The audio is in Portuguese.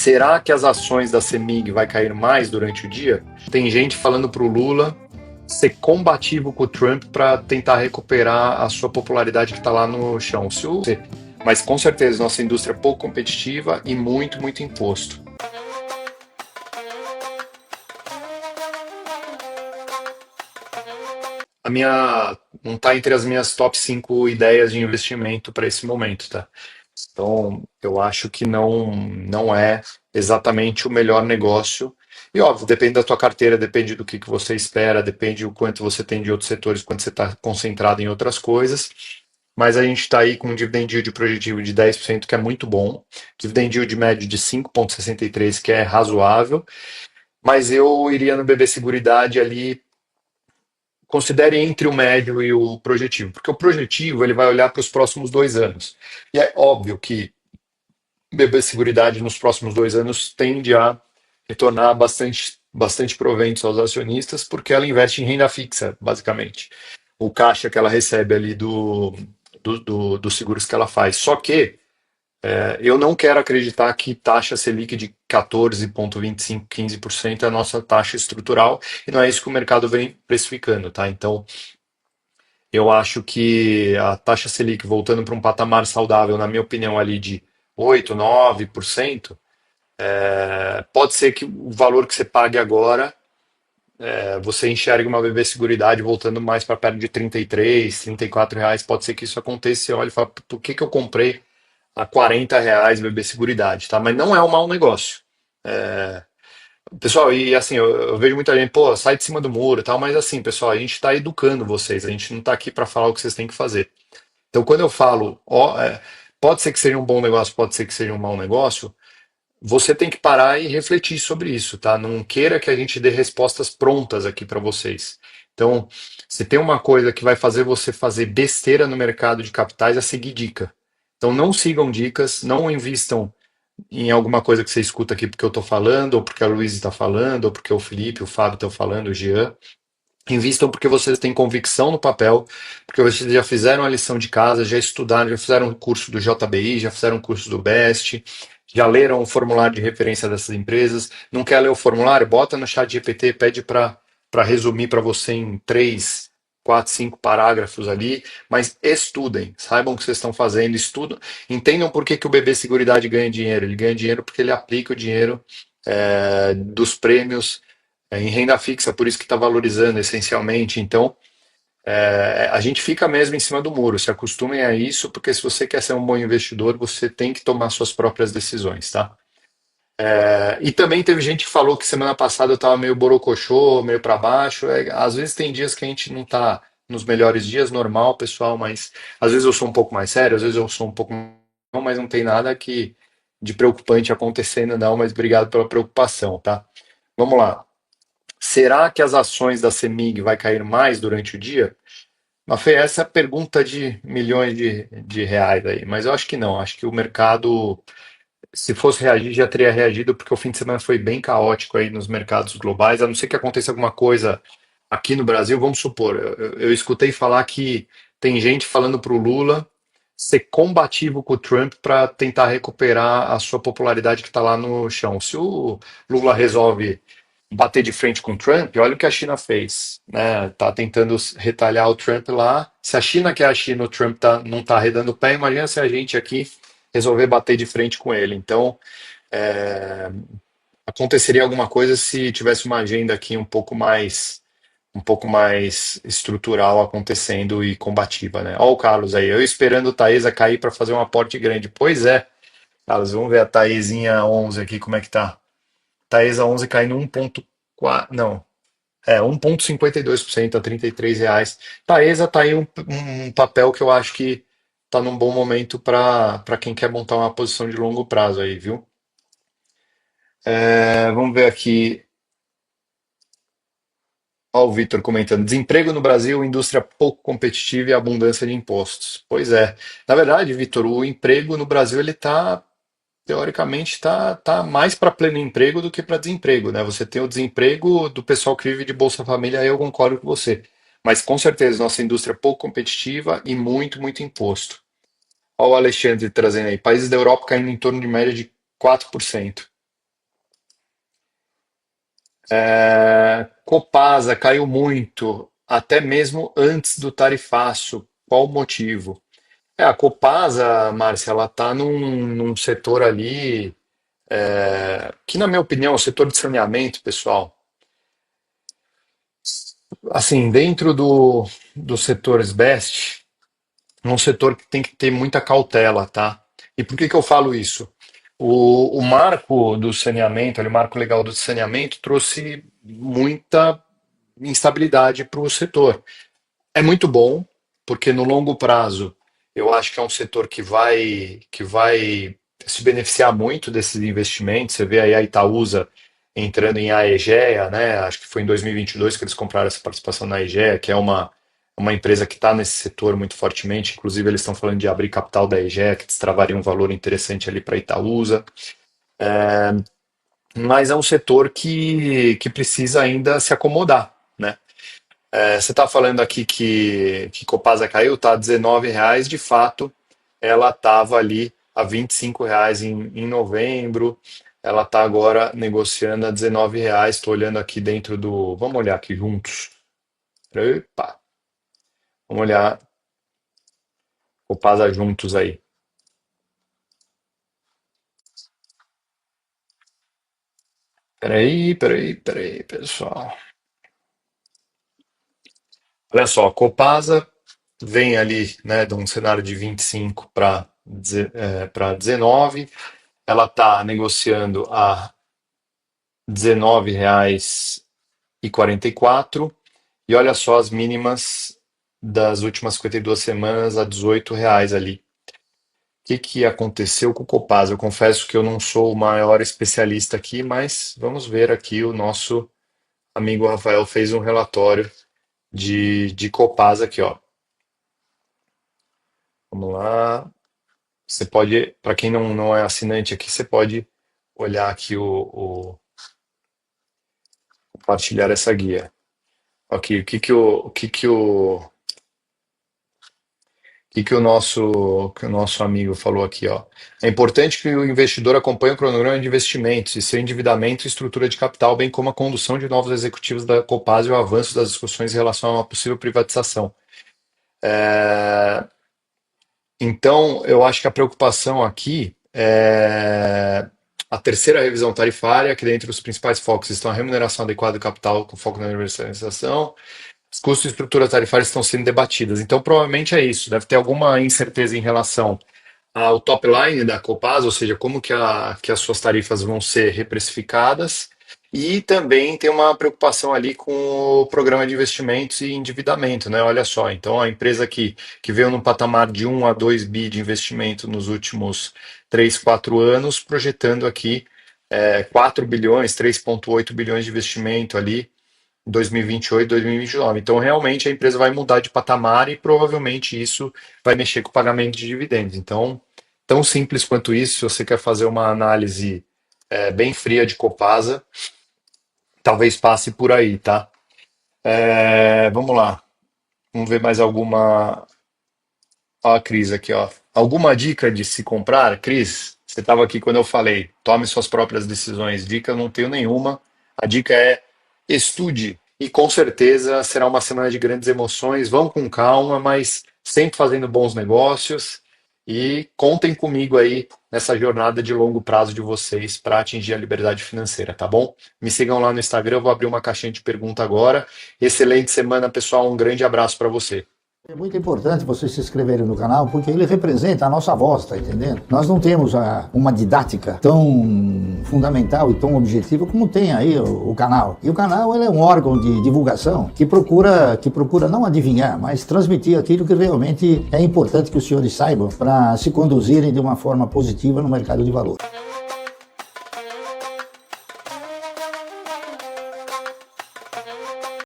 Será que as ações da CEMIG vai cair mais durante o dia? Tem gente falando para o Lula ser combativo com o Trump para tentar recuperar a sua popularidade que está lá no chão. Mas com certeza nossa indústria é pouco competitiva e muito, muito imposto. A minha não está entre as minhas top 5 ideias de investimento para esse momento, tá? Então, eu acho que não é exatamente o melhor negócio. E óbvio, depende da tua carteira, depende do que você espera, depende o quanto você tem de outros setores, quanto você está concentrado em outras coisas. Mas a gente está aí com um dividend yield projetivo de 10%, que é muito bom. Dividend yield médio de 5,63, que é razoável. Mas eu iria no BB Seguridade ali. Considere entre o médio e o projetivo, porque o projetivo ele vai olhar para os próximos 2 anos. E é óbvio que BB Seguridade nos próximos 2 anos tende a retornar bastante proventos aos acionistas, porque ela investe em renda fixa, basicamente. O caixa que ela recebe ali dos seguros que ela faz. Só que eu não quero acreditar que taxa Selic de 14,25, 15% é a nossa taxa estrutural, e não é isso que o mercado vem precificando, tá? Então, eu acho que a taxa Selic voltando para um patamar saudável, na minha opinião, ali de 8, 9%, pode ser que o valor que você pague agora, você enxergue uma BB Seguridade voltando mais para perto de 33, R$ 34. Pode ser que isso aconteça. Você olha e fala, por que eu comprei a R$ 40 BB Seguridade, tá? Mas não é um mau negócio. Pessoal, e assim, eu vejo muita gente, pô, sai de cima do muro e tal, mas assim, pessoal, a gente está educando vocês, a gente não está aqui para falar o que vocês têm que fazer. Então, quando eu falo, ó, pode ser que seja um bom negócio, pode ser que seja um mau negócio, você tem que parar e refletir sobre isso, tá? Não queira que a gente dê respostas prontas aqui para vocês. Então, se tem uma coisa que vai fazer você fazer besteira no mercado de capitais, é seguir dica. Então, não sigam dicas, não invistam em alguma coisa que você escuta aqui porque eu estou falando, ou porque a Luísa está falando, ou porque o Felipe, o Fábio estão falando, o Jean. Invistam porque vocês têm convicção no papel, porque vocês já fizeram a lição de casa, já estudaram, já fizeram o curso do JBI, já fizeram o curso do BEST, já leram o formulário de referência dessas empresas. Não quer ler o formulário? Bota no chat GPT, pede para resumir para você em 3, 4, 5 parágrafos ali, mas estudem, saibam o que vocês estão fazendo, estudem, entendam por que o BB Seguridade ganha dinheiro. Ele ganha dinheiro porque ele aplica o dinheiro dos prêmios em renda fixa, por isso que está valorizando essencialmente. Então, a gente fica mesmo em cima do muro. Se acostumem a isso, porque se você quer ser um bom investidor, você tem que tomar suas próprias decisões, tá? E também teve gente que falou que semana passada eu estava meio borocochô, meio para baixo. Às vezes tem dias que a gente não está nos melhores dias, normal, pessoal, mas às vezes eu sou um pouco mais sério, às vezes eu sou um pouco. Não, mas não tem nada de preocupante acontecendo, não, mas obrigado pela preocupação, tá? Vamos lá. Será que as ações da CEMIG vai cair mais durante o dia? Mafê, essa é a pergunta de milhões de reais aí, mas eu acho que não. Acho que o mercado, se fosse reagir, já teria reagido, porque o fim de semana foi bem caótico aí nos mercados globais, a não ser que aconteça alguma coisa aqui no Brasil. Vamos supor, eu escutei falar que tem gente falando para o Lula ser combativo com o Trump para tentar recuperar a sua popularidade que está lá no chão. Se o Lula resolve bater de frente com o Trump, olha o que a China fez, né? Tá tentando retalhar o Trump lá. Se a China quer a China, o Trump não tá arredando o pé, imagina se a gente aqui resolver bater de frente com ele. Então, é, aconteceria alguma coisa se tivesse uma agenda aqui um pouco mais estrutural acontecendo e combativa, né? Olha o Carlos aí, eu esperando o Taesa cair para fazer um aporte grande. Pois é, Carlos, vamos ver a Taesinha 11 aqui como é que tá. Taesa 11 caindo 1,4, não, 1,52% a R$ 33. Taesa tá aí um papel que eu acho que tá num bom momento para quem quer montar uma posição de longo prazo aí, viu? Vamos ver aqui. Ó, o Vitor comentando: desemprego no Brasil, indústria pouco competitiva e abundância de impostos. Pois é. Na verdade, Vitor, o emprego no Brasil ele tá teoricamente tá mais para pleno emprego do que para desemprego, né? Você tem o desemprego do pessoal que vive de Bolsa Família, aí eu concordo com você. Mas com certeza nossa indústria é pouco competitiva e muito, muito imposto. Olha o Alexandre trazendo aí, países da Europa caindo em torno de média de 4%. Copasa caiu muito, até mesmo antes do tarifaço. Qual o motivo? A Copasa, Márcia, ela está num setor ali, que na minha opinião, é o setor de saneamento, pessoal. Assim, dentro do setor SBEST, é um setor que tem que ter muita cautela, tá? E por que que eu falo isso? O marco do saneamento, o marco legal do saneamento trouxe muita instabilidade para o setor. É muito bom, porque no longo prazo eu acho que é um setor que vai se beneficiar muito desses investimentos. Você vê aí a Itaúsa entrando em Aegea, né? Acho que foi em 2022 que eles compraram essa participação na Aegea, que é uma empresa que está nesse setor muito fortemente. Inclusive, eles estão falando de abrir capital da Aegea, que destravaria um valor interessante ali para a Itaúsa. Mas é um setor que precisa ainda se acomodar, né? Você está falando aqui que Copasa caiu, tá a R$ 19, de fato, ela estava ali a R$ 25 em novembro, ela está agora negociando a R$ 19. Estou olhando aqui dentro do. Vamos olhar aqui juntos. Epa, vamos olhar Copasa juntos aí. Peraí, pessoal. Olha só, Copasa vem ali, né, de um cenário de 25 para 19. Ela está negociando a R$ 19,44. E olha só as mínimas das últimas 52 semanas a R$ 18 ali. O que que aconteceu com o Copasa? Eu confesso que eu não sou o maior especialista aqui, mas vamos ver aqui. O nosso amigo Rafael fez um relatório de Copasa aqui, ó. Vamos lá. Você pode, para quem não é assinante aqui, você pode olhar aqui compartilhar essa guia. Aqui, o que o nosso amigo falou aqui, ó. É importante que o investidor acompanhe o cronograma de investimentos e seu endividamento e estrutura de capital, bem como a condução de novos executivos da Copasa e o avanço das discussões em relação a uma possível privatização. Então, eu acho que a preocupação aqui é a terceira revisão tarifária, que dentre os principais focos estão a remuneração adequada do capital com foco na universalização. Os custos e estruturas tarifárias estão sendo debatidas. Então, provavelmente é isso. Deve ter alguma incerteza em relação ao top line da Copasa, ou seja, como que as suas tarifas vão ser reprecificadas. E também tem uma preocupação ali com o programa de investimentos e endividamento, né? Olha só, então a empresa que veio num patamar de 1 a 2 bi de investimento nos últimos 3, 4 anos, projetando aqui 4 bilhões, 3,8 bilhões de investimento ali 2028, 2029. Então, realmente, a empresa vai mudar de patamar e provavelmente isso vai mexer com o pagamento de dividendos. Então, tão simples quanto isso, se você quer fazer uma análise bem fria de Copasa, talvez passe por aí, tá? Vamos lá. Vamos ver mais alguma. Ó, a Cris aqui, ó. Alguma dica de se comprar? Cris, você estava aqui quando eu falei, tome suas próprias decisões. Dica eu não tenho nenhuma. A dica é estude. E com certeza será uma semana de grandes emoções. Vão com calma, mas sempre fazendo bons negócios. E contem comigo aí nessa jornada de longo prazo de vocês para atingir a liberdade financeira, tá bom? Me sigam lá no Instagram, eu vou abrir uma caixinha de pergunta agora. Excelente semana, pessoal. Um grande abraço para você. É muito importante vocês se inscreverem no canal, porque ele representa a nossa voz, tá entendendo? Nós não temos uma didática tão fundamental e tão objetiva como tem aí o canal. E o canal ele é um órgão de divulgação que procura não adivinhar, mas transmitir aquilo que realmente é importante que os senhores saibam para se conduzirem de uma forma positiva no mercado de valores.